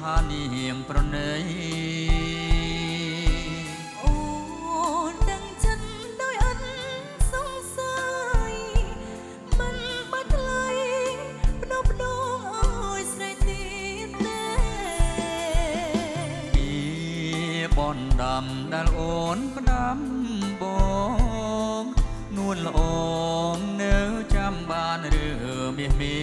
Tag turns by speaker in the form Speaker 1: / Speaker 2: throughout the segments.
Speaker 1: ថានាងប្រណី
Speaker 2: អូនដឹងចិត្តដោយអត់សង្ស័យមិនបាច់ថ្លៃបដូរអើយស្រីទៀតទេ
Speaker 1: ពីបនដាំដែលអូនផ្ដាំបងនួនល្អងនៅចាំបានឬមាសមេ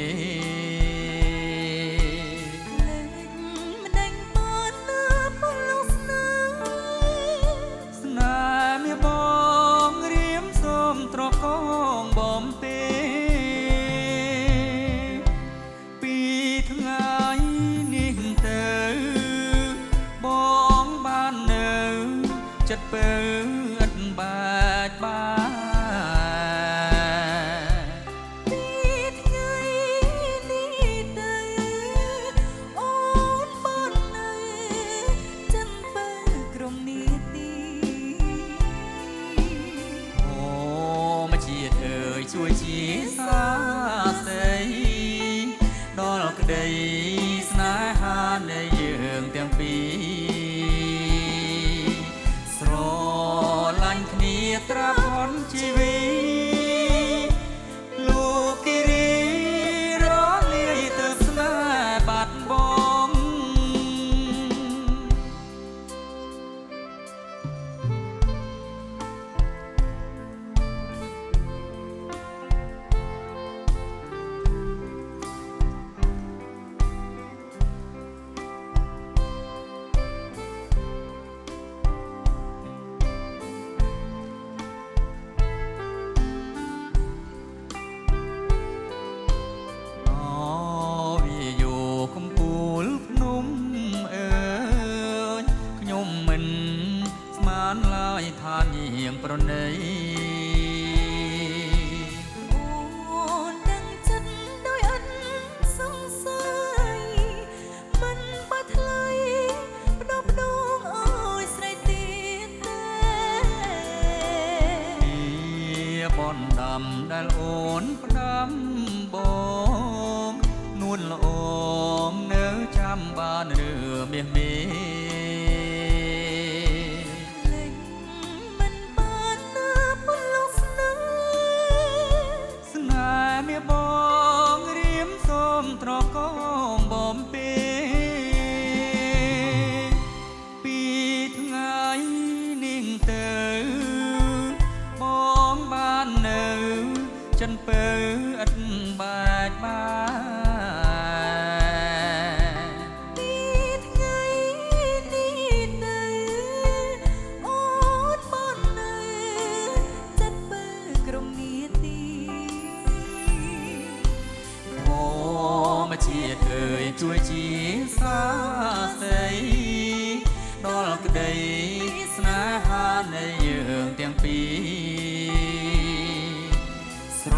Speaker 1: ត្រកងបំពេពីថ្ងៃនេះទៅបងបាននៅចិត្តពើអត់បាច់
Speaker 2: ពីថ្ងៃនេះទៅអូនបាននៅចិត្តពើក្រុមនេះ
Speaker 1: ជួយជាសាស្រីដល់ក្តីស្នេហានៃយើងទាំងពីរស្រឡាញ់គ្នាត្រាប់ផុនជីវិតលោកគិរីរលាយទៅស្នេហ៍បាត់បង់ឡើយថានាងប្រណី
Speaker 2: អូនដឹងចិត្តដោយអត់សង្ស័យមិនបាច់ថ្លៃបដូរអើយស្រីទៀតទេ
Speaker 1: បនដាំដែលអូនផ្ដាំបងនួនល្អងនៅចាំបានឬមាសមេបងរៀមសូមត្រកងបំពេពីថ្ងៃនេះទៅបងបាននៅចិនពើឥតបាច់
Speaker 2: ពីថ្ងៃនេះទៅអូនបាននៅចិត្តពើក្រុមនេះ
Speaker 1: ជាតិអើយជួយជាសាស្រីដល់ក្តីស្នេហានៃយើងទាំងពីរស្រ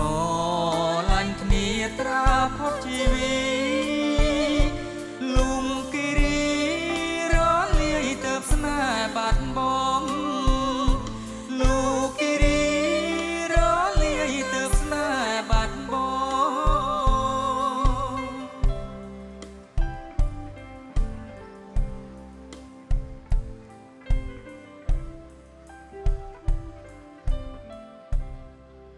Speaker 1: ឡាញ់គ្នាត្រាផុតជីវិត